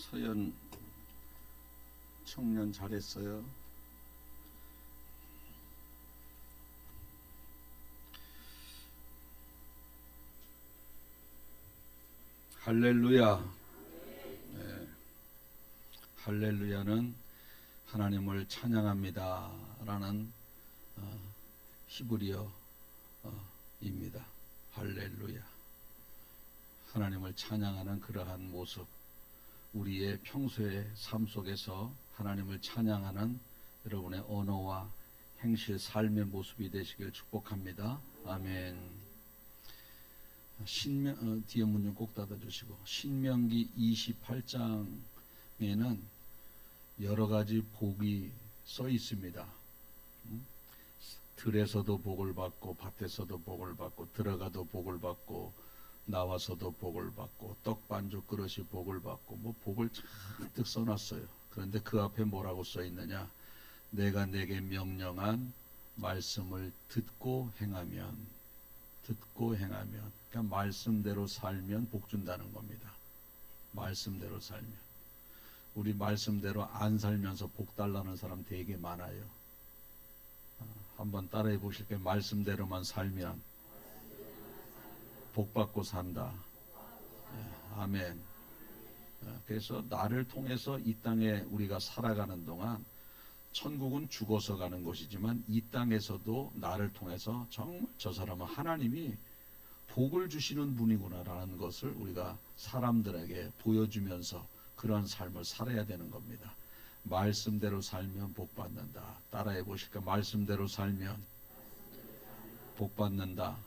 서현 청년 잘했어요. 할렐루야. 네. 할렐루야는 하나님을 찬양합니다 라는 히브리어입니다. 할렐루야. 하나님을 찬양하는 그러한 모습, 우리의 평소의 삶 속에서 하나님을 찬양하는 여러분의 언어와 행실, 삶의 모습이 되시길 축복합니다. 아멘. 뒤에 문 좀 꼭 닫아주시고, 신명기 28장에는 여러 가지 복이 써 있습니다. 들에서도 복을 받고, 밭에서도 복을 받고, 들어가도 복을 받고, 나와서도 복을 받고, 떡반죽 그릇이 복을 받고, 뭐 복을 잔뜩 써놨어요. 그런데 그 앞에 뭐라고 써 있느냐? 내가 내게 명령한 말씀을 듣고 행하면, 그러니까 말씀대로 살면 복 준다는 겁니다. 말씀대로 살면. 우리 말씀대로 안 살면서 복 달라는 사람 되게 많아요. 한번 따라해 보실게요. 말씀대로만 살면 복 받고 산다. 아멘. 그래서 나를 통해서 이 땅에 우리가 살아가는 동안, 천국은 죽어서 가는 곳이지만 이 땅에서도 나를 통해서 정말 저 사람은 하나님이 복을 주시는 분이구나라는 것을 우리가 사람들에게 보여주면서 그런 삶을 살아야 되는 겁니다. 말씀대로 살면 복 받는다. 따라해 보실까? 말씀대로 살면 복 받는다.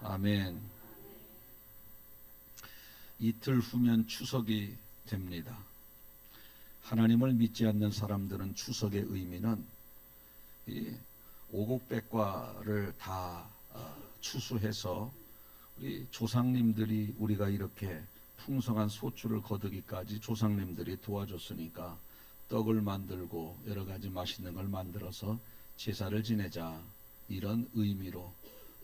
아멘. 이틀 후면 추석이 됩니다. 하나님을 믿지 않는 사람들은 추석의 의미는 이 오곡백과를 다 추수해서 우리 조상님들이, 우리가 이렇게 풍성한 소출을 거두기까지 조상님들이 도와줬으니까 떡을 만들고 여러 가지 맛있는 걸 만들어서 제사를 지내자, 이런 의미로,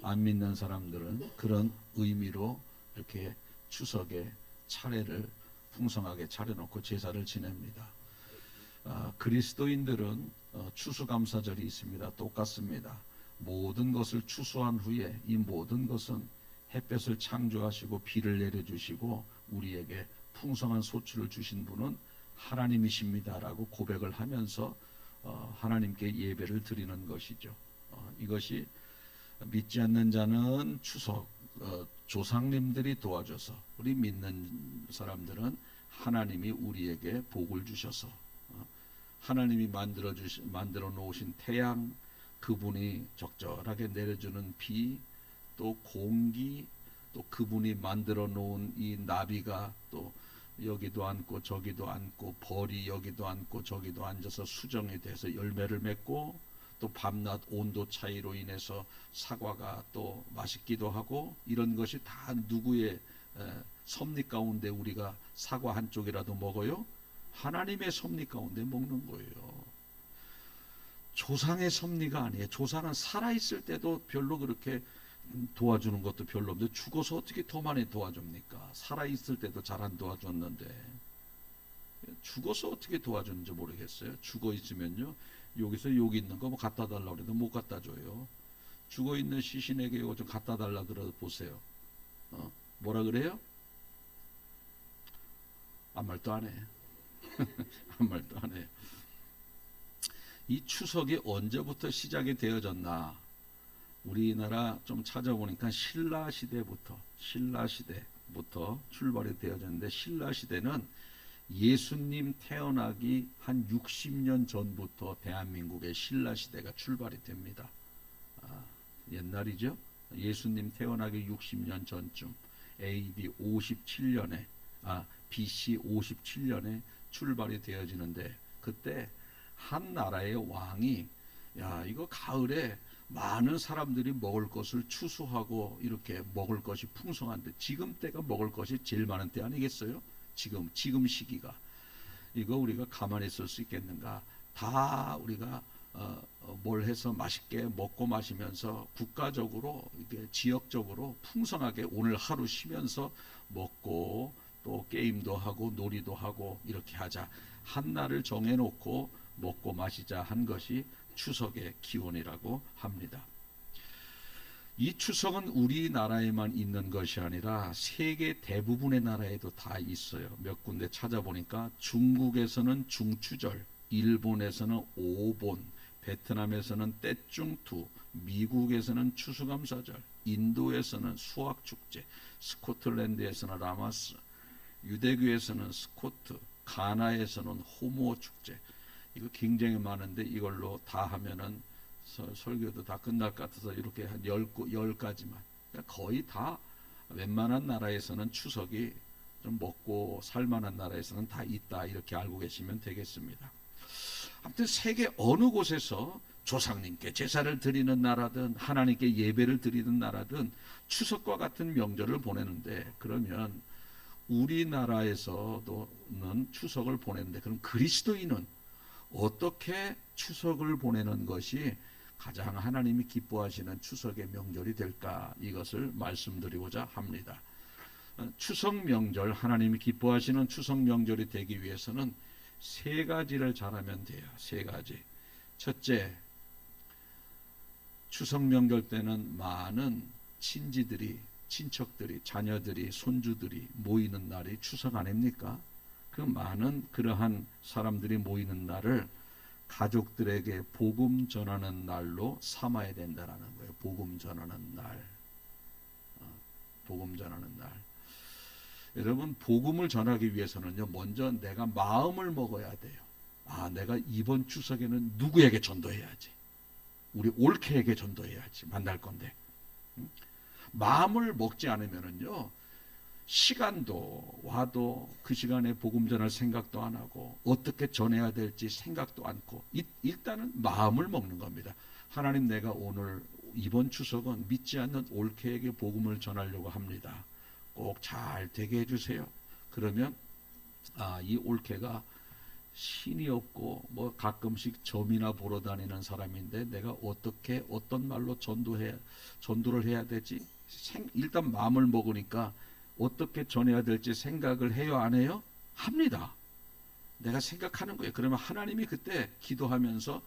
안 믿는 사람들은 그런 의미로 이렇게 추석에 차례를 풍성하게 차려놓고 제사를 지냅니다. 그리스도인들은 추수감사절이 있습니다. 똑같습니다. 모든 것을 추수한 후에 이 모든 것은 햇볕을 창조하시고 비를 내려주시고 우리에게 풍성한 소출을 주신 분은 하나님이십니다라고 고백을 하면서 하나님께 예배를 드리는 것이죠. 이것이 믿지 않는 자는 추석, 조상님들이 도와줘서, 우리 믿는 사람들은 하나님이 우리에게 복을 주셔서, 하나님이 만들어 놓으신 태양, 그분이 적절하게 내려주는 비, 또 공기, 또 그분이 만들어 놓은 이 나비가 또 여기도 앉고 저기도 앉고, 벌이 여기도 앉고 저기도 앉아서 수정이 돼서 열매를 맺고, 또 밤낮 온도 차이로 인해서 사과가 또 맛있기도 하고, 이런 것이 다 누구의 섭리 가운데 우리가 사과 한 쪽이라도 먹어요? 하나님의 섭리 가운데 먹는 거예요. 조상의 섭리가 아니에요. 조상은 살아있을 때도 별로 그렇게 도와주는 것도 별로 없는데 죽어서 어떻게 더 많이 도와줍니까? 살아있을 때도 잘 안 도와줬는데 죽어서 어떻게 도와주는지 모르겠어요. 죽어 있으면요, 여기서 여기 있는 거 뭐 갖다 달라고 해도 못 갖다 줘요. 죽어 있는 시신에게 이거 좀 갖다 달라 그러 보세요. 뭐라 그래요? 아무 말도 안 해. 아무 말도 안 해요. 이 추석이 언제부터 시작이 되어졌나? 우리나라 좀 찾아보니까 신라 시대부터 출발이 되어졌는데, 신라 시대는 예수님 태어나기 한 60년 전부터 대한민국의 신라 시대가 출발이 됩니다. 옛날이죠. 예수님 태어나기 60년 전쯤, AD 57년에, BC 57년에 출발이 되어지는데, 그때 한 나라의 왕이, 이거 가을에 많은 사람들이 먹을 것을 추수하고 이렇게 먹을 것이 풍성한데, 지금 때가 먹을 것이 제일 많은 때 아니겠어요? 지금 시기가. 이거 우리가 가만히 있을 수 있겠는가? 다 우리가 뭘 해서 맛있게 먹고 마시면서 국가적으로, 이게 지역적으로 풍성하게 오늘 하루 쉬면서 먹고 또 게임도 하고 놀이도 하고 이렇게 하자. 한 날을 정해놓고 먹고 마시자 한 것이 추석의 기원이라고 합니다. 이 추석은 우리나라에만 있는 것이 아니라 세계 대부분의 나라에도 다 있어요. 몇 군데 찾아보니까 중국에서는 중추절, 일본에서는 오본, 베트남에서는 떼중투, 미국에서는 추수감사절, 인도에서는 수학축제, 스코틀랜드에서는 라마스, 유대교에서는 스코트, 가나에서는 호모 축제. 이거 굉장히 많은데 이걸로 다 하면은 설교도 다 끝날 것 같아서 이렇게 한 10가지만. 그러니까 거의 다 웬만한 나라에서는 추석이 좀 먹고 살만한 나라에서는 다 있다. 이렇게 알고 계시면 되겠습니다. 아무튼 세계 어느 곳에서 조상님께 제사를 드리는 나라든 하나님께 예배를 드리는 나라든 추석과 같은 명절을 보내는데, 그러면 우리나라에서는 추석을 보내는데 그럼 그리스도인은 어떻게 추석을 보내는 것이 가장 하나님이 기뻐하시는 추석의 명절이 될까? 이것을 말씀드리고자 합니다. 추석 명절, 하나님이 기뻐하시는 추석 명절이 되기 위해서는 세 가지를 잘하면 돼요. 세 가지. 첫째, 추석 명절 때는 많은 친지들이, 친척들이, 자녀들이, 손주들이 모이는 날이 추석 아닙니까? 그 많은 그러한 사람들이 모이는 날을 가족들에게 복음 전하는 날로 삼아야 된다는 거예요. 복음 전하는 날. 복음 전하는 날. 여러분, 복음을 전하기 위해서는요, 먼저 내가 마음을 먹어야 돼요. 내가 이번 추석에는 누구에게 전도해야지. 우리 올케에게 전도해야지. 만날 건데. 마음을 먹지 않으면은요, 시간도 와도 그 시간에 복음 전할 생각도 안 하고 어떻게 전해야 될지 생각도 않고 일단은 마음을 먹는 겁니다. 하나님, 내가 오늘 이번 추석은 믿지 않는 올케에게 복음을 전하려고 합니다. 꼭 잘 되게 해주세요. 그러면 이 올케가 신이 없고 뭐 가끔씩 점이나 보러 다니는 사람인데 내가 어떻게 어떤 말로 전도를 해야 되지? 일단 마음을 먹으니까 어떻게 전해야 될지 생각을 해요, 안 해요? 합니다. 내가 생각하는 거예요. 그러면 하나님이 그때 기도하면서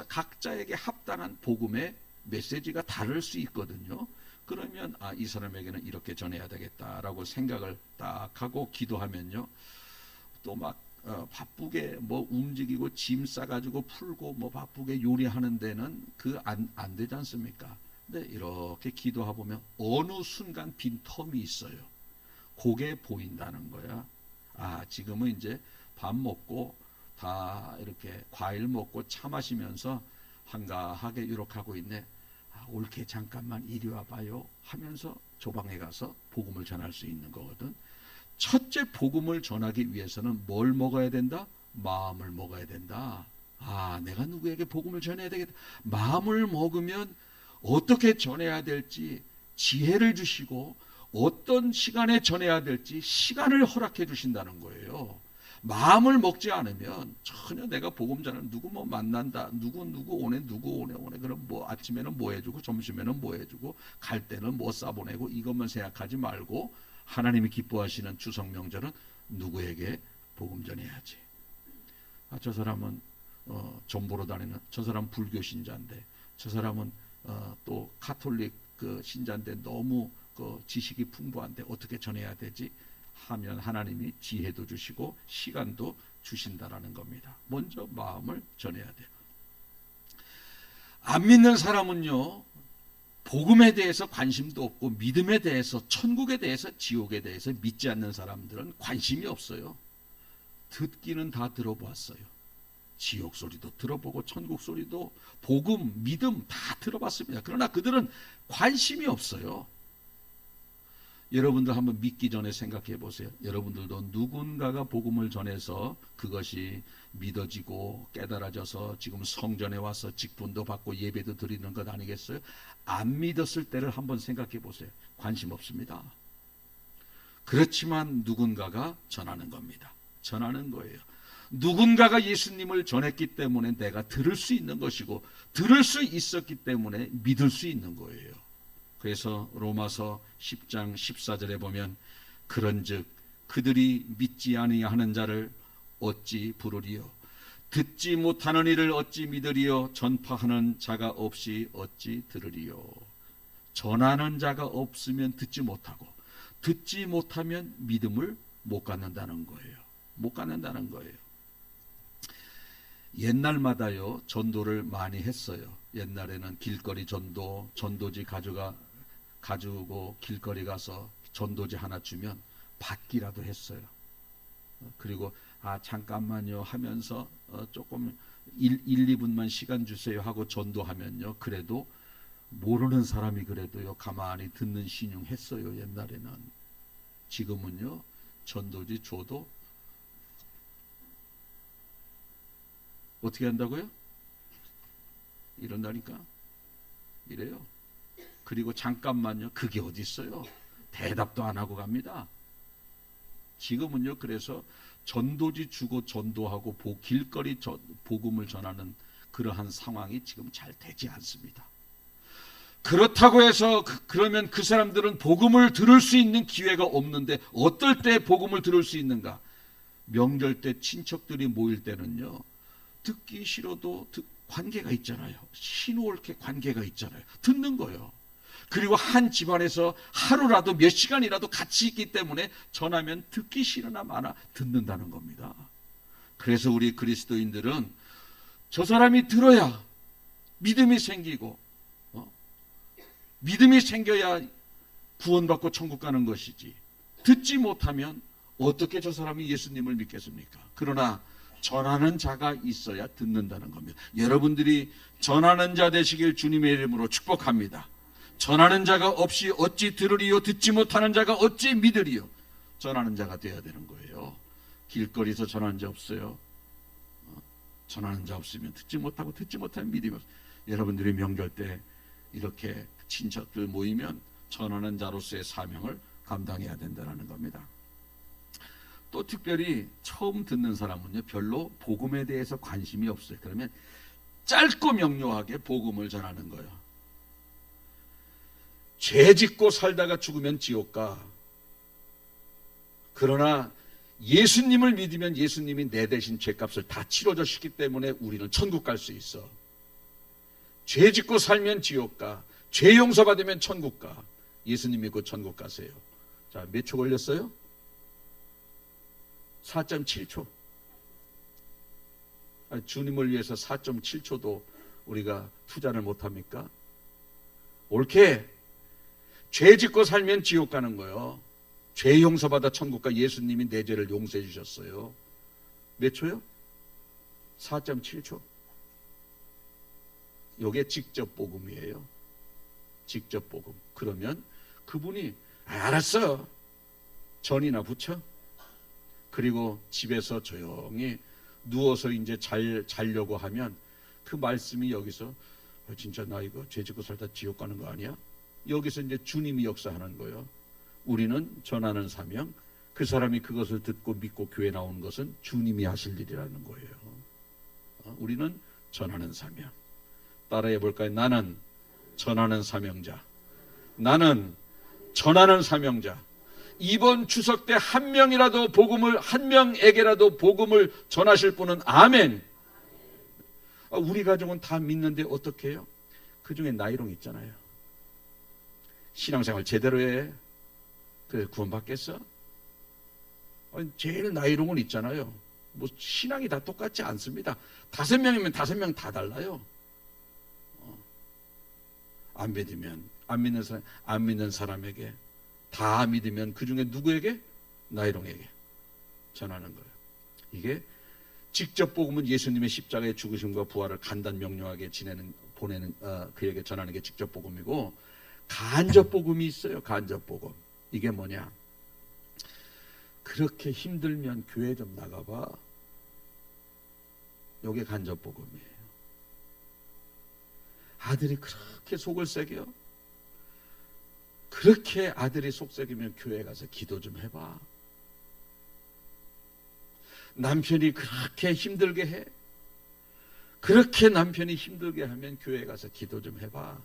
각자에게 합당한 복음의 메시지가 다를 수 있거든요. 그러면 이 사람에게는 이렇게 전해야 되겠다라고 생각을 딱 하고 기도하면요, 또 막 바쁘게 뭐 움직이고 짐 싸가지고 풀고 뭐 바쁘게 요리하는 데는 안 되지 않습니까? 근데 이렇게 기도하 보면 어느 순간 빈 텀이 있어요. 그게 보인다는 거야. 지금은 이제 밥 먹고 다 이렇게 과일 먹고 차 마시면서 한가하게 이렇게 하고 있네. 올케 잠깐만 이리 와봐요 하면서 조방에 가서 복음을 전할 수 있는 거거든. 첫째, 복음을 전하기 위해서는 뭘 먹어야 된다? 마음을 먹어야 된다. 내가 누구에게 복음을 전해야 되겠다. 마음을 먹으면 어떻게 전해야 될지 지혜를 주시고 어떤 시간에 전해야 될지 시간을 허락해 주신다는 거예요. 마음을 먹지 않으면 전혀 내가 복음 전하는 누구 뭐 만난다, 누구 오네, 그럼 뭐 아침에는 뭐 해주고 점심에는 뭐 해주고 갈 때는 뭐 싸보내고 이것만 생각하지 말고 하나님이 기뻐하시는 추석 명절은 누구에게 복음 전해야지. 저 사람은 점 보러 다니는, 저 사람 불교 신자인데, 저 사람은 또 카톨릭 신자인데 너무 지식이 풍부한데 어떻게 전해야 되지? 하면 하나님이 지혜도 주시고 시간도 주신다라는 겁니다. 먼저 마음을 전해야 돼요. 안 믿는 사람은요, 복음에 대해서 관심도 없고 믿음에 대해서, 천국에 대해서, 지옥에 대해서 믿지 않는 사람들은 관심이 없어요. 듣기는 다 들어봤어요. 지옥 소리도 들어보고 천국 소리도, 복음, 믿음 다 들어봤습니다. 그러나 그들은 관심이 없어요. 여러분들 한번 믿기 전에 생각해 보세요. 여러분들도 누군가가 복음을 전해서 그것이 믿어지고 깨달아져서 지금 성전에 와서 직분도 받고 예배도 드리는 것 아니겠어요? 안 믿었을 때를 한번 생각해 보세요. 관심 없습니다. 그렇지만 누군가가 전하는 겁니다. 전하는 거예요. 누군가가 예수님을 전했기 때문에 내가 들을 수 있는 것이고, 들을 수 있었기 때문에 믿을 수 있는 거예요. 그래서 로마서 10장 14절에 보면 그런즉 그들이 믿지 아니하는 자를 어찌 부르리요? 듣지 못하는 이를 어찌 믿으리요? 전파하는 자가 없이 어찌 들으리요? 전하는 자가 없으면 듣지 못하고, 듣지 못하면 믿음을 못 갖는다는 거예요. 못 갖는다는 거예요. 옛날마다요 전도를 많이 했어요. 옛날에는 길거리 전도, 전도지 가지고 길거리 가서 전도지 하나 주면 받기라도 했어요. 그리고 잠깐만요 하면서 조금 1-2분만 시간 주세요 하고 전도하면요, 그래도 모르는 사람이 그래도요 가만히 듣는 신용했어요. 옛날에는. 지금은요 전도지 줘도 어떻게 한다고요? 이런다니까. 이래요. 그리고 잠깐만요, 그게 어디 있어요? 대답도 안 하고 갑니다. 지금은요 그래서 전도지 주고 전도하고 길거리 복음을 전하는 그러한 상황이 지금 잘 되지 않습니다. 그렇다고 해서 그러면 그 사람들은 복음을 들을 수 있는 기회가 없는데 어떨 때 복음을 들을 수 있는가? 명절 때 친척들이 모일 때는요, 듣기 싫어도 관계가 있잖아요. 신호올게 관계가 있잖아요. 듣는 거예요. 그리고 한 집안에서 하루라도 몇 시간이라도 같이 있기 때문에 전하면 듣기 싫으나 마나 듣는다는 겁니다. 그래서 우리 그리스도인들은 저 사람이 들어야 믿음이 생기고, 믿음이 생겨야 구원받고 천국 가는 것이지, 듣지 못하면 어떻게 저 사람이 예수님을 믿겠습니까? 그러나 전하는 자가 있어야 듣는다는 겁니다. 여러분들이 전하는 자 되시길 주님의 이름으로 축복합니다. 전하는 자가 없이 어찌 들으리요? 듣지 못하는 자가 어찌 믿으리요? 전하는 자가 되어야 되는 거예요. 길거리에서 전하는 자 없어요. 전하는 자 없으면 듣지 못하고, 듣지 못하면 믿음이 없어요. 여러분들이 명절 때 이렇게 친척들 모이면 전하는 자로서의 사명을 감당해야 된다는 겁니다. 또 특별히 처음 듣는 사람은요 별로 복음에 대해서 관심이 없어요. 그러면 짧고 명료하게 복음을 전하는 거예요. 죄 짓고 살다가 죽으면 지옥 가. 그러나 예수님을 믿으면 예수님이 내 대신 죄값을 다 치러주시기 때문에 우리는 천국 갈 수 있어. 죄 짓고 살면 지옥 가. 죄 용서받으면 천국 가. 예수님 믿고 천국 가세요. 자, 몇 초 걸렸어요? 4.7초. 주님을 위해서 4.7초도 우리가 투자를 못합니까? 옳게 죄 짓고 살면 지옥 가는 거예요. 죄 용서받아 천국 가. 예수님이 내 죄를 용서해 주셨어요. 몇 초요? 4.7초. 이게 직접 복음이에요. 직접 복음. 그러면 그분이 알았어, 전이나 붙여. 그리고 집에서 조용히 누워서 이제 자려고 하면 그 말씀이 여기서 진짜 나 이거 죄 짓고 살다 지옥 가는 거 아니야? 여기서 이제 주님이 역사하는 거예요. 우리는 전하는 사명, 그 사람이 그것을 듣고 믿고 교회 나오는 것은 주님이 하실 일이라는 거예요. 우리는 전하는 사명. 따라해 볼까요? 나는 전하는 사명자. 나는 전하는 사명자. 이번 추석 때 한 명에게라도 복음을 전하실 분은 아멘. 우리 가족은 다 믿는데 어떻게 해요? 그 중에 나이롱 있잖아요. 신앙생활 제대로 해. 그래 구원받겠어? 제일 나이롱은 있잖아요. 뭐 신앙이 다 똑같지 않습니다. 5명이면 5명 다 달라요. 안 믿는 사람에게, 다 믿으면 그 중에 누구에게? 나이롱에게 전하는 거예요. 이게 직접 복음은 예수님의 십자가의 죽으심과 부활을 간단 명료하게 보내는 그에게 전하는 게 직접 복음이고, 간접 복음이 있어요. 간접 복음. 이게 뭐냐? 그렇게 힘들면 교회 좀 나가봐. 이게 간접 복음이에요. 아들이 그렇게 속을 새겨? 그렇게 아들이 속삭이면 교회 가서 기도 좀 해봐. 남편이 그렇게 힘들게 해? 그렇게 남편이 힘들게 하면 교회 가서 기도 좀 해봐.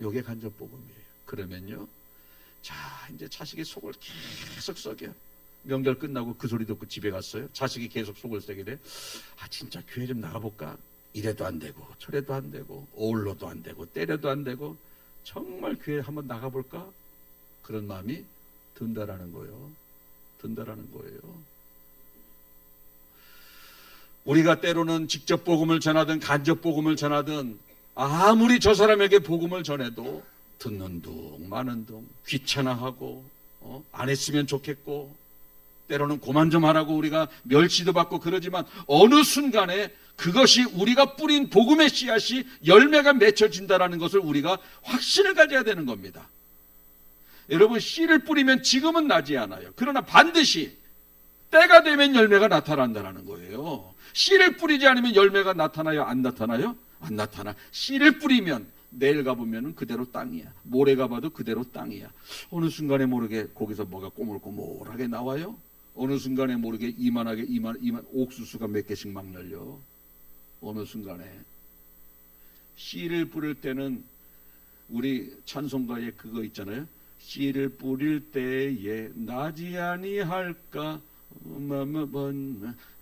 요게 간접 복음이에요. 그러면요 자, 이제 자식이 속을 계속 썩여. 명절 끝나고 그 소리 듣고 집에 갔어요. 자식이 계속 속을 썩이래. 아, 진짜 교회 좀 나가볼까? 이래도 안 되고 저래도 안 되고 어울러도 안 되고 때려도 안 되고 정말 교회 한번 나가볼까? 그런 마음이 든다라는 거예요. 든다라는 거예요. 우리가 때로는 직접 복음을 전하든 간접 복음을 전하든 아무리 저 사람에게 복음을 전해도 듣는 둥 마는 둥 귀찮아하고 안 했으면 좋겠고 때로는 고만 좀 하라고 우리가 멸시도 받고 그러지만 어느 순간에 그것이 우리가 뿌린 복음의 씨앗이 열매가 맺혀진다는 것을 우리가 확신을 가져야 되는 겁니다. 여러분, 씨를 뿌리면 지금은 나지 않아요. 그러나 반드시 때가 되면 열매가 나타난다는 거예요. 씨를 뿌리지 않으면 열매가 나타나요? 안 나타나요? 안 나타나. 씨를 뿌리면 내일 가보면 그대로 땅이야. 모레 가봐도 그대로 땅이야. 어느 순간에 모르게 거기서 뭐가 꼬물꼬물하게 나와요. 어느 순간에 모르게 이만하게 이만 옥수수가 몇 개씩 막 열려. 어느 순간에 씨를 뿌릴 때는 우리 찬송가에 그거 있잖아요. 씨를 뿌릴 때에 나지 아니할까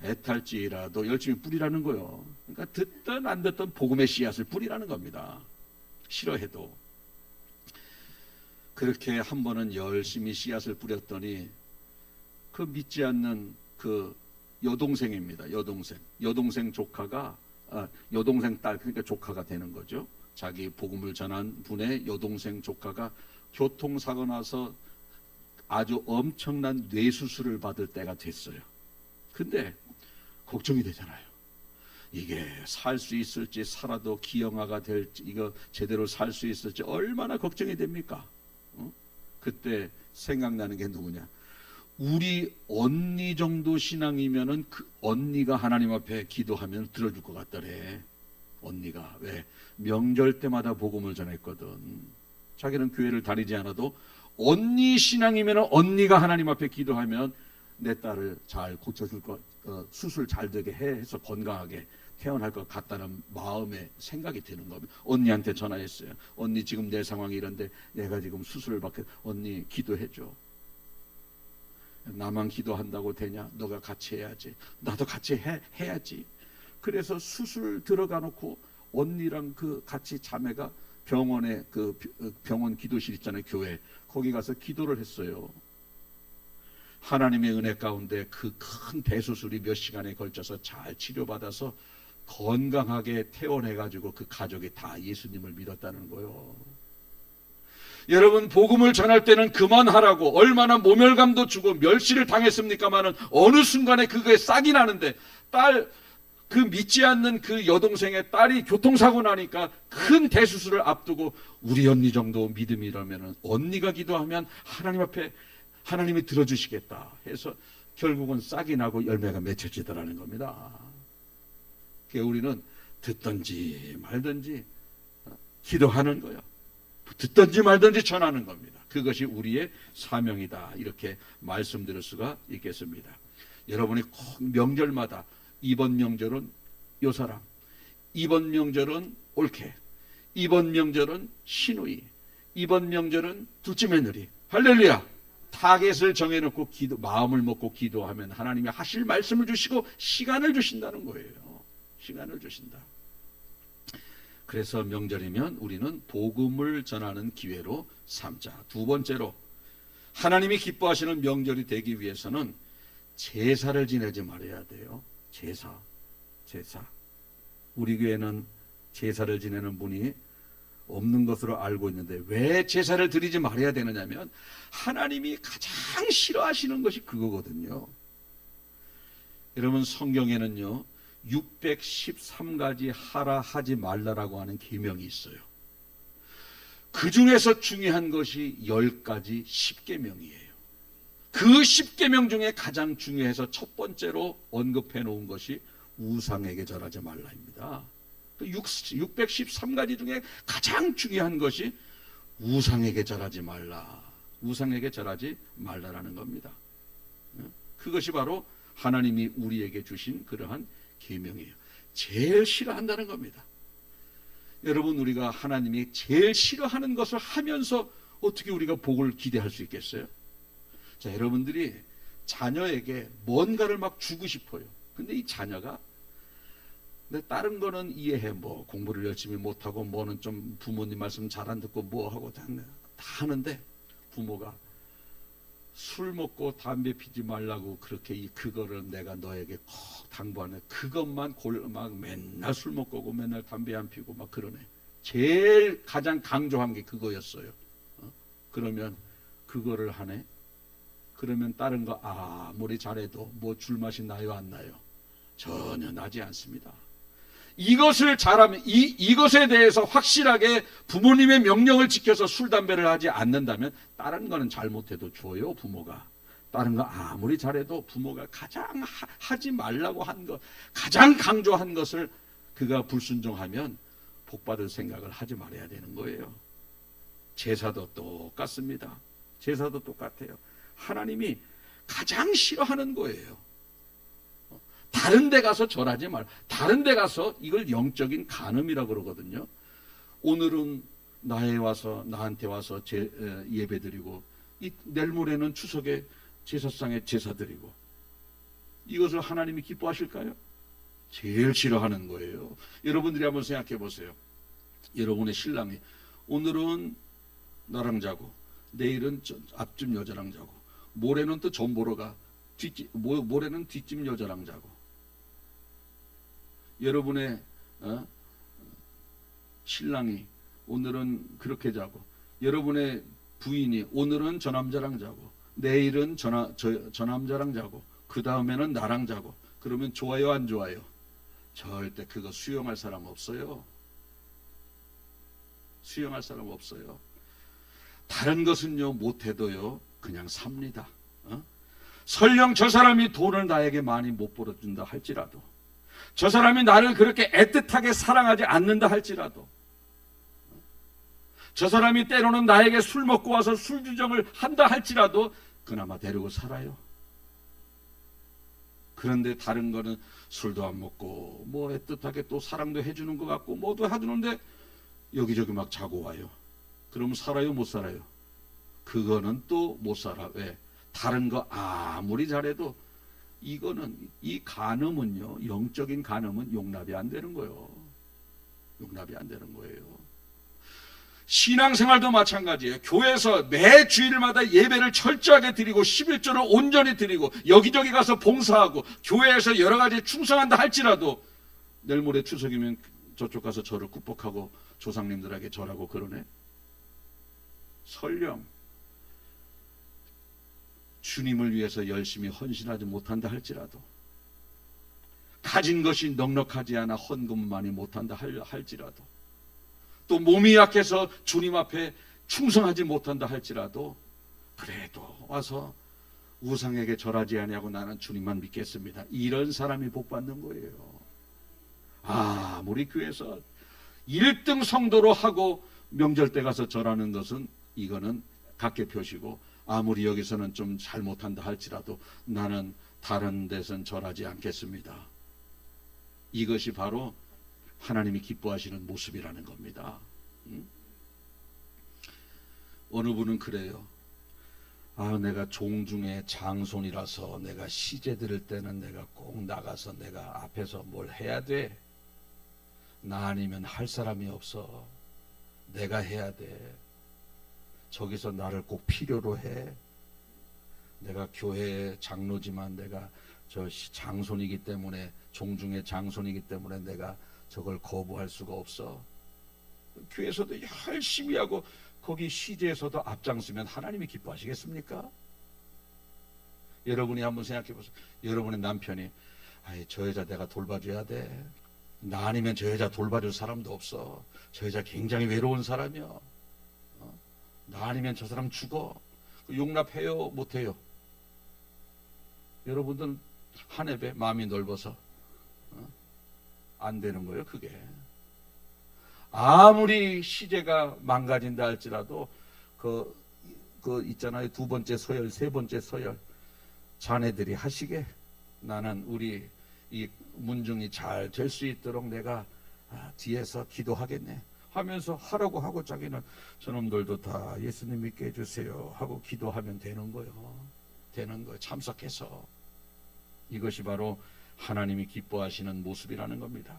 애탈지라도 열심히 뿌리라는 거요. 그러니까 듣던 안 듣던 복음의 씨앗을 뿌리라는 겁니다. 싫어해도. 그렇게 한 번은 열심히 씨앗을 뿌렸더니 그 믿지 않는 그 여동생입니다. 여동생 조카가 여동생 딸, 그러니까 조카가 되는 거죠. 자기 복음을 전한 분의 여동생 조카가 교통사고 나서 아주 엄청난 뇌수술을 받을 때가 됐어요. 근데 걱정이 되잖아요. 이게 살 수 있을지, 살아도 기형아가 될지, 이거 제대로 살 수 있을지 얼마나 걱정이 됩니까? 그때 생각나는 게 누구냐? 우리 언니 정도 신앙이면은 그 언니가 하나님 앞에 기도하면 들어줄 것 같더래. 언니가. 왜? 명절 때마다 복음을 전했거든. 자기는 교회를 다니지 않아도 언니 신앙이면 언니가 하나님 앞에 기도하면 내 딸을 잘 고쳐줄 것, 수술 잘 되게 해서 건강하게 태어날 것 같다는 마음의 생각이 드는 겁니다. 언니한테 전화했어요. 언니 지금 내 상황이 이런데 내가 지금 수술을 받게, 언니 기도해줘. 나만 기도한다고 되냐? 너가 같이 해야지. 나도 같이 해야지. 그래서 수술 들어가 놓고 언니랑 그 같이 자매가 병원에 그 병원 기도실 있잖아요. 교회. 거기 가서 기도를 했어요. 하나님의 은혜 가운데 그 큰 대수술이 몇 시간에 걸쳐서 잘 치료받아서 건강하게 퇴원해가지고 그 가족이 다 예수님을 믿었다는 거예요. 여러분, 복음을 전할 때는 그만하라고 얼마나 모멸감도 주고 멸시를 당했습니까마는 어느 순간에 그게 싹이 나는데 그 믿지 않는 그 여동생의 딸이 교통사고 나니까 큰 대수술을 앞두고 우리 언니 정도 믿음이라면 언니가 기도하면 하나님 앞에 하나님이 들어주시겠다 해서 결국은 싹이 나고 열매가 맺혀지더라는 겁니다. 그래서 우리는 듣든지 말든지 기도하는 거예요. 듣든지 말든지 전하는 겁니다. 그것이 우리의 사명이다. 이렇게 말씀드릴 수가 있겠습니다. 여러분이 꼭 명절마다 이번 명절은 요 사람, 이번 명절은 올케, 이번 명절은 시누이, 이번 명절은 둘째 며느리, 할렐루야. 타겟을 정해놓고 마음을 먹고 기도하면 하나님이 하실 말씀을 주시고 시간을 주신다는 거예요. 시간을 주신다. 그래서 명절이면 우리는 복음을 전하는 기회로 삼자. 두 번째로 하나님이 기뻐하시는 명절이 되기 위해서는 제사를 지내지 말아야 돼요. 제사. 우리 교회는 제사를 지내는 분이 없는 것으로 알고 있는데 왜 제사를 드리지 말아야 되느냐면 하나님이 가장 싫어하시는 것이 그거거든요. 여러분, 성경에는요 613가지 하라 하지 말라라고 하는 계명이 있어요. 그 중에서 중요한 것이 10가지 10계명이에요. 그 10계명 중에 가장 중요해서 첫 번째로 언급해 놓은 것이 우상에게 절하지 말라입니다. 613가지 중에 가장 중요한 것이 우상에게 절하지 말라. 우상에게 절하지 말라라는 겁니다. 그것이 바로 하나님이 우리에게 주신 그러한 계명이에요. 제일 싫어한다는 겁니다. 여러분, 우리가 하나님이 제일 싫어하는 것을 하면서 어떻게 우리가 복을 기대할 수 있겠어요? 자, 여러분들이 자녀에게 뭔가를 막 주고 싶어요. 근데 이 자녀가 다른 거는 이해해. 뭐 공부를 열심히 못하고 뭐는 좀 부모님 말씀 잘 안 듣고 뭐 하고 다 하는데 부모가 술 먹고 담배 피지 말라고 그렇게 그거를 내가 너에게 꼭 당부하네. 그것만 막 맨날 술 먹고 오고 맨날 담배 안 피고 막 그러네. 제일 가장 강조한 게 그거였어요. 그러면 그거를 하네. 그러면 다른 거 아무리 잘해도 뭐 줄 맛이 나요 안 나요? 전혀 나지 않습니다. 이것을 잘하면 이것에 대해서 확실하게 부모님의 명령을 지켜서 술 담배를 하지 않는다면 다른 거는 잘못해도 줘요. 부모가 다른 거 아무리 잘해도 부모가 가장 하지 말라고 한 것, 가장 강조한 것을 그가 불순종하면 복받을 생각을 하지 말아야 되는 거예요. 제사도 똑같습니다. 제사도 똑같아요. 하나님이 가장 싫어하는 거예요. 다른 데 가서 절하지 말. 다른 데 가서 이걸 영적인 간음이라고 그러거든요. 오늘은 나한테 와서 예배 드리고 내일 모레는 추석에 제사상에 제사 드리고 이것을 하나님이 기뻐하실까요? 제일 싫어하는 거예요. 여러분들이 한번 생각해 보세요. 여러분의 신랑이 오늘은 나랑 자고 내일은 앞집 여자랑 자고 모레는 또 전 보러 가. 모레는 뒷집 여자랑 자고. 여러분의 신랑이 오늘은 그렇게 자고 여러분의 부인이 오늘은 저 남자랑 자고 내일은 저 남자랑 자고 그 다음에는 나랑 자고 그러면 좋아요 안 좋아요? 절대 그거 수용할 사람 없어요. 수용할 사람 없어요. 다른 것은요 못해도요 그냥 삽니다. 설령 저 사람이 돈을 나에게 많이 못 벌어준다 할지라도 저 사람이 나를 그렇게 애틋하게 사랑하지 않는다 할지라도 저 사람이 때로는 나에게 술 먹고 와서 술주정을 한다 할지라도 그나마 데리고 살아요. 그런데 다른 거는 술도 안 먹고 뭐 애틋하게 또 사랑도 해주는 것 같고 뭐도 해주는데 여기저기 막 자고 와요. 그럼 살아요 못 살아요? 그거는 또 못 살아. 왜? 다른 거 아무리 잘해도 이거는 이 간음은요 영적인 간음은 용납이 안 되는 거예요. 용납이 안 되는 거예요. 신앙생활도 마찬가지예요. 교회에서 매 주일마다 예배를 철저하게 드리고 11조를 온전히 드리고 여기저기 가서 봉사하고 교회에서 여러 가지 충성한다 할지라도 내일 모레 추석이면 저쪽 가서 절을 굽복하고 조상님들에게 절하고 그러네. 설령 주님을 위해서 열심히 헌신하지 못한다 할지라도 가진 것이 넉넉하지 않아 헌금을 많이 못한다 할지라도 또 몸이 약해서 주님 앞에 충성하지 못한다 할지라도 그래도 와서 우상에게 절하지 아니하고 나는 주님만 믿겠습니다. 이런 사람이 복 받는 거예요. 아무리 교회에서 1등 성도로 하고 명절 때 가서 절하는 것은 이거는 각계 표시고 아무리 여기서는 좀 잘못한다 할지라도 나는 다른 데선 절하지 않겠습니다. 이것이 바로 하나님이 기뻐하시는 모습이라는 겁니다. 어느 분은 그래요. 내가 종중의 장손이라서 내가 시제 드릴 때는 내가 꼭 나가서 내가 앞에서 뭘 해야 돼. 나 아니면 할 사람이 없어. 내가 해야 돼. 저기서 나를 꼭 필요로 해. 내가 교회 장로지만 내가 저 장손이기 때문에 종중의 장손이기 때문에 내가 저걸 거부할 수가 없어. 교회에서도 열심히 하고 거기 시제에서도 앞장서면 하나님이 기뻐하시겠습니까? 여러분이 한번 생각해 보세요. 여러분의 남편이 저 여자 내가 돌봐줘야 돼. 나 아니면 저 여자 돌봐줄 사람도 없어. 저 여자 굉장히 외로운 사람이야. 나 아니면 저 사람 죽어. 용납해요 못해요? 여러분들은 한 해 마음이 넓어서 안 되는 거예요. 그게 아무리 시제가 망가진다 할지라도 그 있잖아요. 두 번째 서열, 세 번째 서열 자네들이 하시게 나는 우리 이 문중이 잘 될 수 있도록 내가 뒤에서 기도하겠네. 하면서 하라고 하고 자기는 저놈들도 다 예수님 믿게 해주세요 하고 기도하면 되는 거예요. 되는 거예요. 참석해서. 이것이 바로 하나님이 기뻐하시는 모습이라는 겁니다.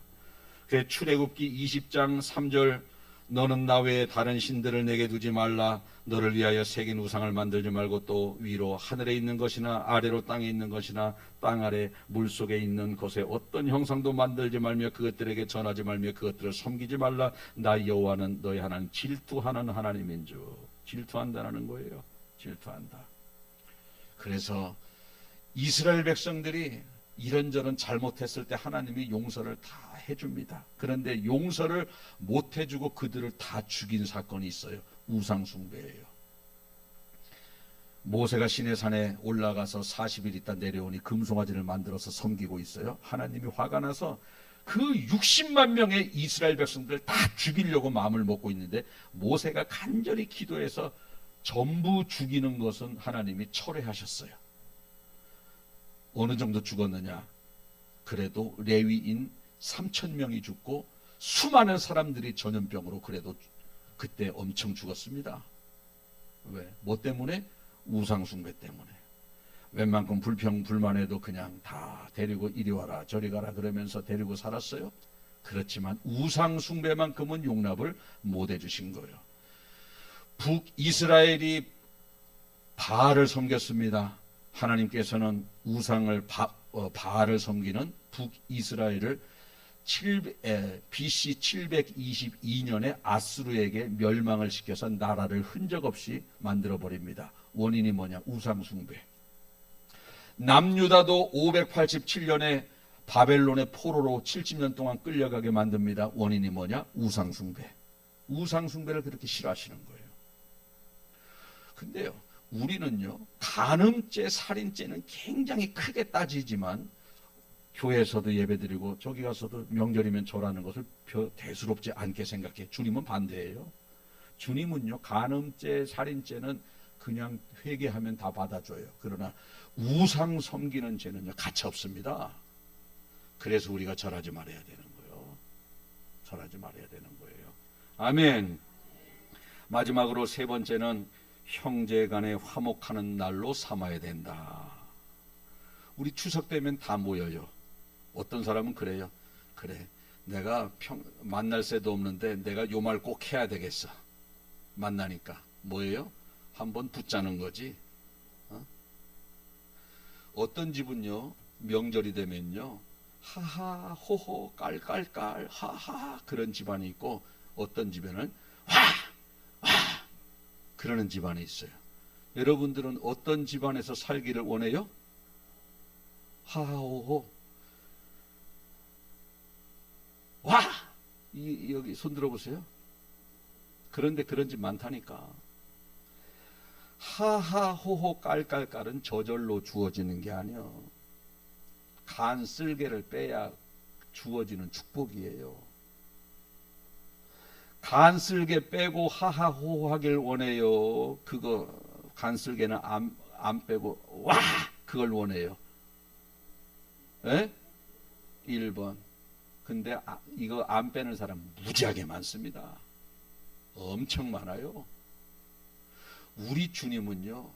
그래서 출애굽기 20장 3절 너는 나 외에 다른 신들을 내게 두지 말라. 너를 위하여 새긴 우상을 만들지 말고 또 위로 하늘에 있는 것이나 아래로 땅에 있는 것이나 땅 아래 물속에 있는 곳에 어떤 형상도 만들지 말며 그것들에게 전하지 말며 그것들을 섬기지 말라. 나 여호와는 너희 하나님 질투하는 하나님인 줄. 질투한다는 거예요. 질투한다. 그래서 이스라엘 백성들이 이런저런 잘못했을 때 하나님이 용서를 다 해줍니다. 그런데 용서를 못 해주고 그들을 다 죽인 사건이 있어요. 우상숭배예요. 모세가 시내산에 올라가서 40일 있다 내려오니 금송아지를 만들어서 섬기고 있어요. 하나님이 화가 나서 그 60만 명의 이스라엘 백성들 다 죽이려고 마음을 먹고 있는데 모세가 간절히 기도해서 전부 죽이는 것은 하나님이 철회하셨어요. 어느 정도 죽었느냐? 그래도 레위인 3,000명이 죽고 수많은 사람들이 전염병으로 그래도 그때 엄청 죽었습니다. 왜? 뭐 때문에? 우상숭배 때문에. 웬만큼 불평불만해도 그냥 다 데리고 이리 와라 저리 가라 그러면서 데리고 살았어요. 그렇지만 우상숭배만큼은 용납을 못 해주신 거예요. 북이스라엘이 바알을 섬겼습니다. 하나님께서는 우상을 바알을 섬기는 북이스라엘을 BC 722년에 아수르에게 멸망을 시켜서 나라를 흔적 없이 만들어버립니다. 원인이 뭐냐? 우상숭배. 남유다도 587년에 바벨론의 포로로 70년 동안 끌려가게 만듭니다. 원인이 뭐냐? 우상숭배. 우상숭배를 그렇게 싫어하시는 거예요. 근데요, 우리는요, 간음죄, 살인죄는 굉장히 크게 따지지만 교회에서도 예배드리고 저기 가서도 명절이면 절하는 것을 대수롭지 않게 생각해. 주님은 반대예요. 주님은요, 간음죄, 살인죄는 그냥 회개하면 다 받아줘요. 그러나 우상 섬기는 죄는요, 가치 없습니다. 그래서 우리가 절하지 말아야 되는 거예요. 절하지 말아야 되는 거예요. 아멘. 마지막으로 세 번째는 형제 간에 화목하는 날로 삼아야 된다. 우리 추석 되면 다 모여요. 어떤 사람은 그래요. 그래, 내가 만날 새도 없는데 내가 요 말 꼭 해야 되겠어. 만나니까 뭐예요? 한번 붙자는 거지. 어떤 집은요, 명절이 되면요, 하하 호호 깔깔깔 하하 그런 집안이 있고, 어떤 집에는 와 그러는 집안이 있어요. 여러분들은 어떤 집안에서 살기를 원해요? 하하호호 와! 여기 손 들어보세요. 그런데 그런 집 많다니까. 하하호호 깔깔깔은 저절로 주어지는 게 아니요. 간 쓸개를 빼야 주어지는 축복이에요. 간 쓸개 빼고 하하호호 하길 원해요. 그거 간 쓸개는 안 빼고 와! 그걸 원해요. 에? 1번. 근데 이거 안 빼는 사람 무지하게 많습니다. 엄청 많아요. 우리 주님은요,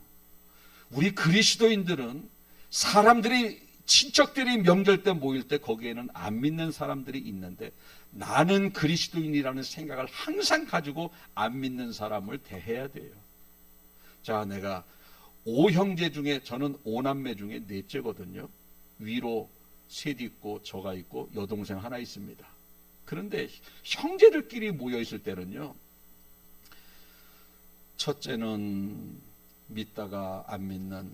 우리 그리스도인들은 사람들이, 친척들이 명절 때 모일 때 거기에는 안 믿는 사람들이 있는데, 나는 그리스도인이라는 생각을 항상 가지고 안 믿는 사람을 대해야 돼요. 자, 내가 5형제 중에, 저는 5남매 중에 넷째거든요. 위로 셋 있고 저가 있고 여동생 하나 있습니다. 그런데 형제들끼리 모여 있을 때는요, 첫째는 믿다가 안 믿는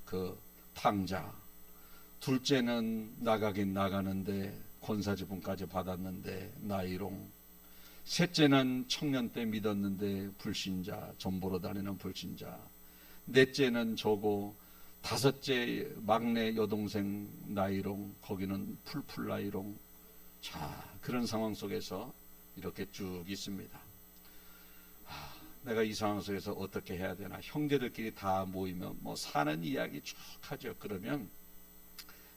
그 탕자, 둘째는 나가긴 나가는데 권사지분까지 받았는데 나이롱, 셋째는 청년 때 믿었는데 불신자, 전 보러 다니는 불신자, 넷째는 저고, 다섯째 막내 여동생 나이롱, 거기는 풀풀 나이롱. 자, 그런 상황 속에서 이렇게 쭉 있습니다. 내가 이 상황 속에서 어떻게 해야 되나? 형제들끼리 다 모이면 뭐 사는 이야기 쭉 하죠. 그러면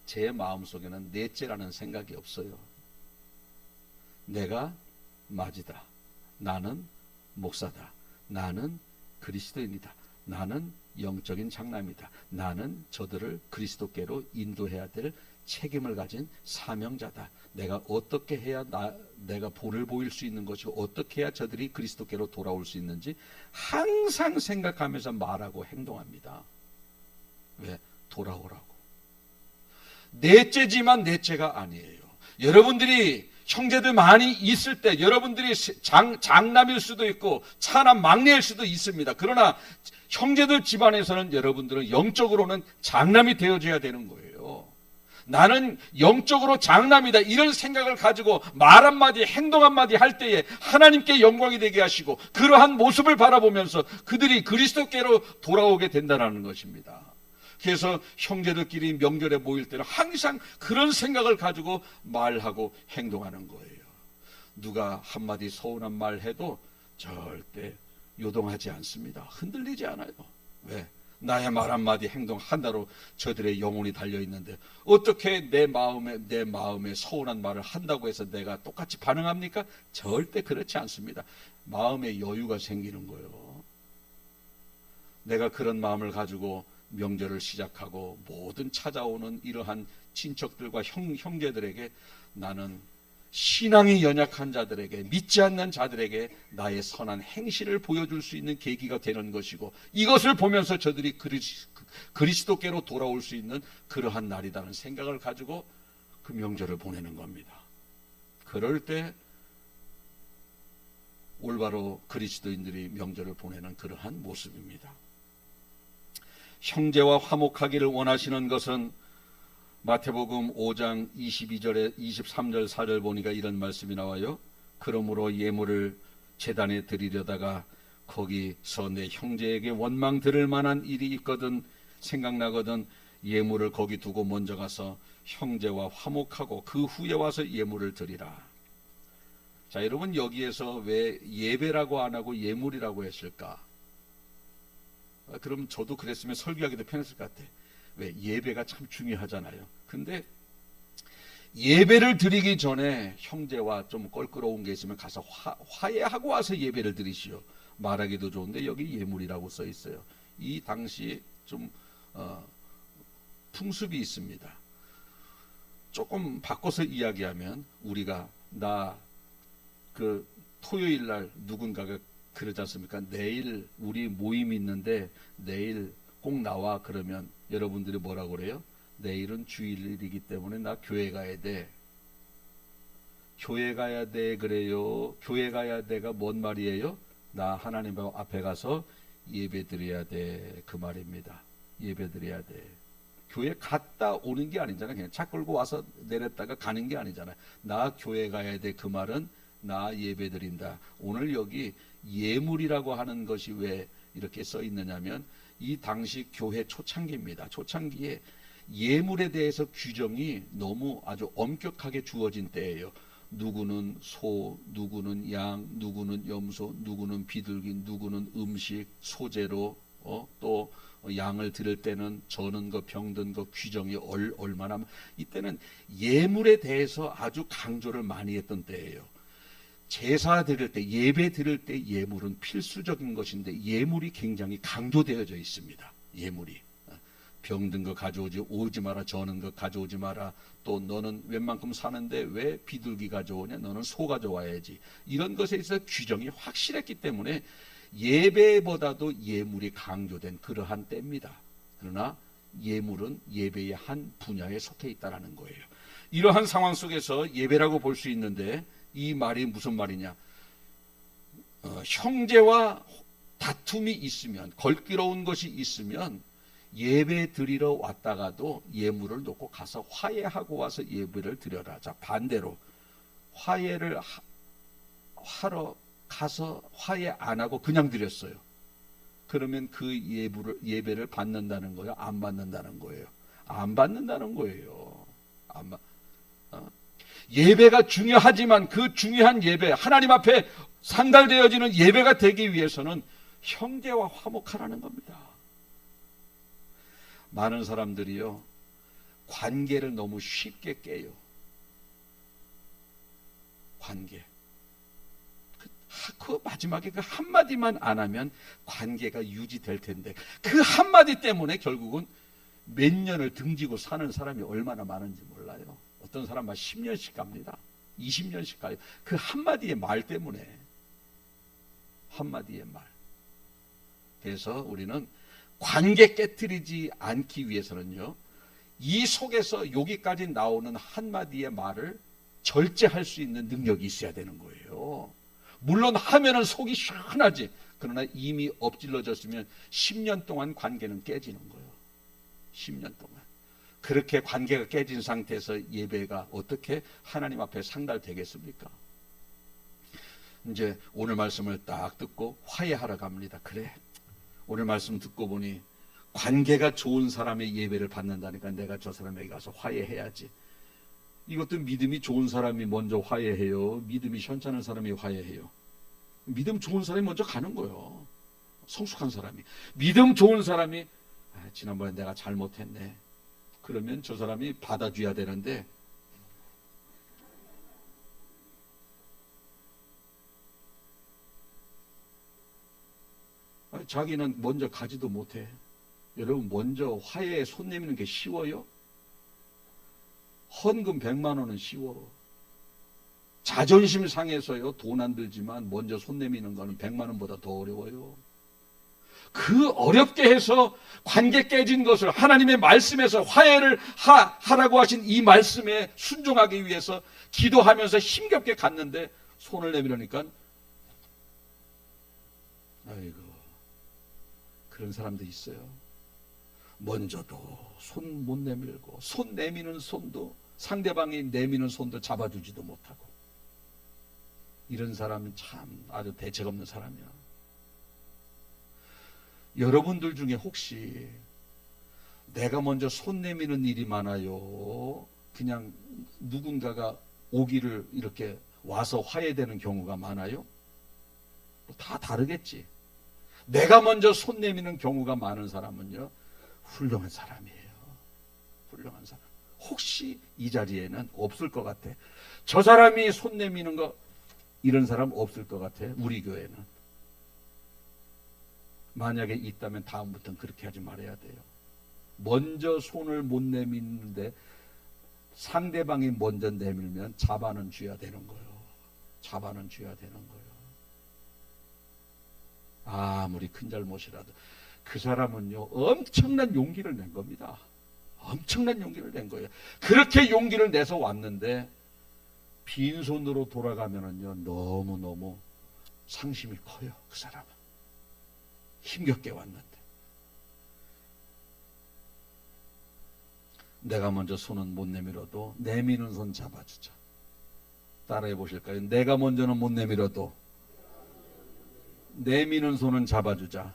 제 마음속에는 넷째라는 생각이 없어요. 내가 맞이다. 나는 목사다. 나는 그리스도인이다. 나는 영적인 장남이다. 나는 저들을 그리스도께로 인도해야 될 책임을 가진 사명자다. 내가 어떻게 해야 내가 본을 보일 수 있는 것이고 어떻게 해야 저들이 그리스도께로 돌아올 수 있는지 항상 생각하면서 말하고 행동합니다. 왜? 돌아오라고. 넷째지만 넷째가 아니에요. 여러분들이 형제들 많이 있을 때 여러분들이 장남일 수도 있고 차남 막내일 수도 있습니다. 그러나 형제들 집안에서는 여러분들은 영적으로는 장남이 되어줘야 되는 거예요. 나는 영적으로 장남이다 이런 생각을 가지고 말 한마디 행동 한마디 할 때에 하나님께 영광이 되게 하시고 그러한 모습을 바라보면서 그들이 그리스도께로 돌아오게 된다는 것입니다. 그래서 형제들끼리 명절에 모일 때는 항상 그런 생각을 가지고 말하고 행동하는 거예요. 누가 한마디 서운한 말 해도 절대 요동하지 않습니다. 흔들리지 않아요. 왜? 나의 말 한마디 행동 하나로 저들의 영혼이 달려있는데 어떻게 내 마음에 서운한 말을 한다고 해서 내가 똑같이 반응합니까? 절대 그렇지 않습니다. 마음에 여유가 생기는 거예요. 내가 그런 마음을 가지고 명절을 시작하고 모든 찾아오는 이러한 친척들과 형제들에게 나는 신앙이 연약한 자들에게 믿지 않는 자들에게 나의 선한 행실을 보여줄 수 있는 계기가 되는 것이고 이것을 보면서 저들이 그리스도께로 돌아올 수 있는 그러한 날이라는 생각을 가지고 그 명절을 보내는 겁니다. 그럴 때 올바로 그리스도인들이 명절을 보내는 그러한 모습입니다. 형제와 화목하기를 원하시는 것은 마태복음 5장 22절에 23절 4절 보니까 이런 말씀이 나와요. 그러므로 예물을 제단에 드리려다가 거기서 내 형제에게 원망 들을 만한 일이 있거든 생각나거든 예물을 거기 두고 먼저 가서 형제와 화목하고 그 후에 와서 예물을 드리라. 자, 여러분 여기에서 왜 예배라고 안 하고 예물이라고 했을까? 그럼 저도 그랬으면 설교하기도 편했을 것 같아. 왜? 예배가 참 중요하잖아요. 근데 예배를 드리기 전에 형제와 좀 껄끄러운 게 있으면 가서 화해하고 와서 예배를 드리시오. 말하기도 좋은데 여기 예물이라고 써 있어요. 이 당시 좀 풍습이 있습니다. 조금 바꿔서 이야기하면 우리가 그 토요일 날 누군가가 그러지 않습니까? 내일 우리 모임 있는데 내일 꼭 나와 그러면 여러분들이 뭐라고 그래요? 내일은 주일이기 때문에 나 교회 가야 돼. 교회 가야 돼 그래요. 교회 가야 돼가 뭔 말이에요? 나 하나님 앞에 가서 예배 드려야 돼 그 말입니다. 예배 드려야 돼. 교회 갔다 오는 게 아니잖아요. 그냥 차 끌고 와서 내렸다가 가는 게 아니잖아요. 나 교회 가야 돼 그 말은 나 예배 드린다. 오늘 여기 예물이라고 하는 것이 왜 이렇게 써 있느냐면 이 당시 교회 초창기입니다. 초창기에 예물에 대해서 규정이 너무 아주 엄격하게 주어진 때예요. 누구는 소, 누구는 양, 누구는 염소, 누구는 비둘기, 누구는 음식, 소재로 또 양을 드릴 때는 저는 거 병든 거 규정이 얼마나 이때는 예물에 대해서 아주 강조를 많이 했던 때예요. 제사 드릴 때 예배 드릴 때 예물은 필수적인 것인데 예물이 굉장히 강조되어져 있습니다. 예물이 병든 거 가져오지 마라. 저는 거 가져오지 마라. 또 너는 웬만큼 사는데 왜 비둘기 가져오냐. 너는 소 가져와야지. 이런 것에 있어서 규정이 확실했기 때문에 예배보다도 예물이 강조된 그러한 때입니다. 그러나 예물은 예배의 한 분야에 속해 있다는 거예요. 이러한 상황 속에서 예배라고 볼 수 있는데 이 말이 무슨 말이냐? 형제와 다툼이 있으면 껄끄러운 것이 있으면 예배 드리러 왔다가도 예물을 놓고 가서 화해하고 와서 예배를 드려라. 자, 반대로 화해를 하러 가서 화해 안 하고 그냥 드렸어요. 그러면 그 예배를 받는다는 거예요? 안 받는다는 거예요? 안 받는다는 거예요. 예배가 중요하지만 그 중요한 예배, 하나님 앞에 상달되어지는 예배가 되기 위해서는 형제와 화목하라는 겁니다. 많은 사람들이요, 관계를 너무 쉽게 깨요. 관계. 그 마지막에 그 한마디만 안 하면 관계가 유지될 텐데, 그 한마디 때문에 결국은 몇 년을 등지고 사는 사람이 얼마나 많은지 몰라요. 어떤 사람은 10년씩 갑니다. 20년씩 가요. 그 한마디의 말 때문에. 한마디의 말. 그래서 우리는 관계 깨뜨리지 않기 위해서는요, 이 속에서 여기까지 나오는 한마디의 말을 절제할 수 있는 능력이 있어야 되는 거예요. 물론 하면은 속이 시원하지. 그러나 이미 엎질러졌으면 10년 동안 관계는 깨지는 거예요. 10년 동안. 그렇게 관계가 깨진 상태에서 예배가 어떻게 하나님 앞에 상달되겠습니까? 이제 오늘 말씀을 딱 듣고 화해하러 갑니다. 그래, 오늘 말씀 듣고 보니 관계가 좋은 사람의 예배를 받는다니까 내가 저 사람에게 가서 화해해야지. 이것도 믿음이 좋은 사람이 먼저 화해해요? 믿음이 현찮은 사람이 화해해요? 믿음 좋은 사람이 먼저 가는 거예요. 성숙한 사람이. 믿음 좋은 사람이 지난번에 내가 잘못했네. 그러면 저 사람이 받아줘야 되는데, 자기는 먼저 가지도 못해. 여러분, 먼저 화해에 손 내미는 게 쉬워요? 헌금 100만 원은 쉬워. 자존심 상해서요, 돈 안 들지만 먼저 손 내미는 거는 100만 원보다 더 어려워요. 그 어렵게 해서 관계 깨진 것을 하나님의 말씀에서 화해를 하라고 하신 이 말씀에 순종하기 위해서 기도하면서 힘겹게 갔는데 손을 내밀으니까, 아이고, 그런 사람도 있어요. 먼저도 손 못 내밀고, 손 내미는 손도, 상대방이 내미는 손도 잡아주지도 못하고, 이런 사람은 참 아주 대책 없는 사람이야. 여러분들 중에 혹시 내가 먼저 손 내미는 일이 많아요? 그냥 누군가가 오기를 이렇게 와서 화해되는 경우가 많아요? 다 다르겠지. 내가 먼저 손 내미는 경우가 많은 사람은요, 훌륭한 사람이에요. 훌륭한 사람. 혹시 이 자리에는 없을 것 같아. 저 사람이 손 내미는 거, 이런 사람 없을 것 같아. 우리 교회는. 만약에 있다면 다음부터는 그렇게 하지 말아야 돼요. 먼저 손을 못 내미는데 상대방이 먼저 내밀면 잡아는 줘야 되는 거예요. 잡아는 줘야 되는 거예요. 아무리 큰 잘못이라도 그 사람은요, 엄청난 용기를 낸 겁니다. 엄청난 용기를 낸 거예요. 그렇게 용기를 내서 왔는데 빈손으로 돌아가면은요, 너무너무 상심이 커요. 그 사람은 힘겹게 왔는데. 내가 먼저 손은 못 내밀어도 내미는 손 잡아주자. 따라해 보실까요? 내가 먼저는 못 내밀어도 내미는 손은 잡아주자.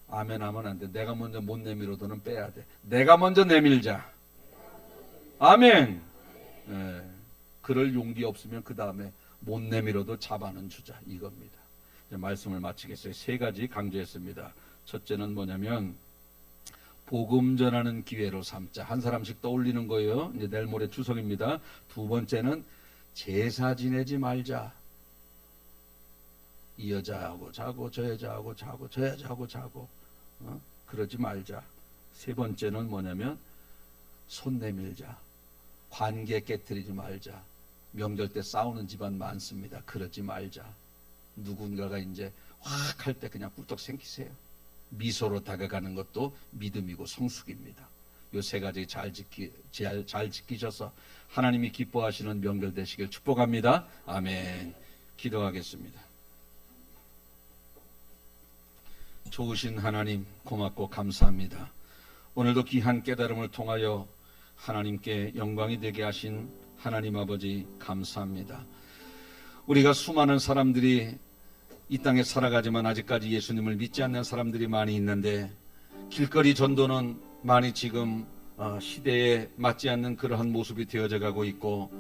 아멘 하면 안 돼. 내가 먼저 못 내밀어도는 빼야 돼. 내가 먼저 내밀자. 아멘. 네. 그럴 용기 없으면 그 다음에 못 내밀어도 잡아는 주자. 이겁니다. 이제 말씀을 마치겠어요. 세 가지 강조했습니다. 첫째는 뭐냐면 복음 전하는 기회로 삼자. 한 사람씩 떠올리는 거예요. 이제 내일 모레 추석입니다. 두 번째는 제사 지내지 말자. 이 여자하고 자고 저 여자하고 자고 저 여자하고 자고 그러지 말자. 세 번째는 뭐냐면 손 내밀자. 관계 깨트리지 말자. 명절 때 싸우는 집안 많습니다. 그러지 말자. 누군가가 이제 확 할 때 그냥 꿀떡 생기세요. 미소로 다가가는 것도 믿음이고 성숙입니다. 이 세 가지 잘 지키셔서 하나님이 기뻐하시는 명절 되시길 축복합니다. 아멘. 기도하겠습니다. 좋으신 하나님, 고맙고 감사합니다. 오늘도 귀한 깨달음을 통하여 하나님께 영광이 되게 하신 하나님 아버지 감사합니다. 우리가 수많은 사람들이 이 땅에 살아가지만 아직까지 예수님을 믿지 않는 사람들이 많이 있는데, 길거리 전도는 많이 지금 시대에 맞지 않는 그러한 모습이 되어져 가고 있고,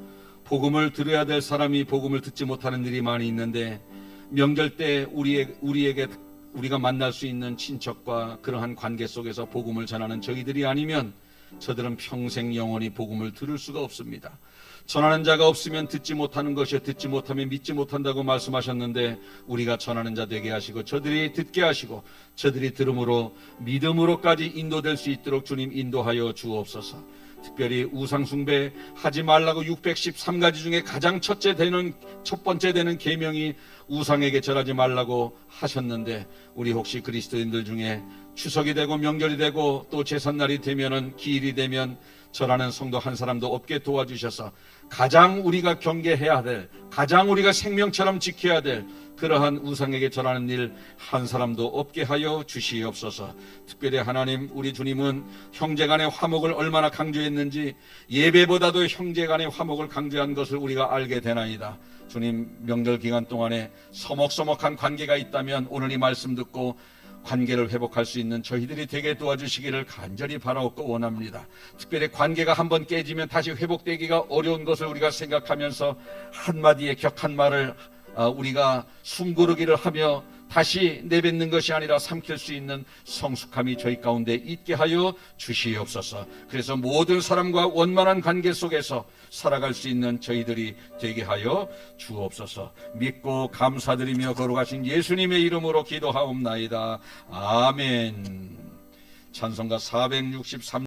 복음을 들어야 될 사람이 복음을 듣지 못하는 일이 많이 있는데, 명절 때 우리에게 우리가 만날 수 있는 친척과 그러한 관계 속에서 복음을 전하는 저희들이 아니면 저들은 평생 영원히 복음을 들을 수가 없습니다. 전하는 자가 없으면 듣지 못하는 것이요 듣지 못하면 믿지 못한다고 말씀하셨는데, 우리가 전하는 자 되게 하시고 저들이 듣게 하시고 저들이 들음으로 믿음으로까지 인도될 수 있도록 주님 인도하여 주옵소서. 특별히 우상숭배 하지 말라고 613가지 중에 가장 첫 번째 되는 계명이 우상에게 절하지 말라고 하셨는데, 우리 혹시 그리스도인들 중에 추석이 되고 명절이 되고 또 제삿날이 되면은 기일이 되면 절하는 성도 한 사람도 없게 도와주셔서 가장 우리가 경계해야 될, 가장 우리가 생명처럼 지켜야 될 그러한 우상에게 절하는 일 한 사람도 없게 하여 주시옵소서. 특별히 하나님, 우리 주님은 형제간의 화목을 얼마나 강조했는지 예배보다도 형제간의 화목을 강조한 것을 우리가 알게 되나이다. 주님, 명절 기간 동안에 서먹서먹한 관계가 있다면 오늘 이 말씀 듣고 관계를 회복할 수 있는 저희들이 되게 도와주시기를 간절히 바라옵고 원합니다. 특별히 관계가 한번 깨지면 다시 회복되기가 어려운 것을 우리가 생각하면서 한마디의 격한 말을 우리가 숨고르기를 하며 다시 내뱉는 것이 아니라 삼킬 수 있는 성숙함이 저희 가운데 있게 하여 주시옵소서. 그래서 모든 사람과 원만한 관계 속에서 살아갈 수 있는 저희들이 되게 하여 주옵소서. 믿고 감사드리며 거룩하신 예수님의 이름으로 기도하옵나이다. 아멘. 찬송가 463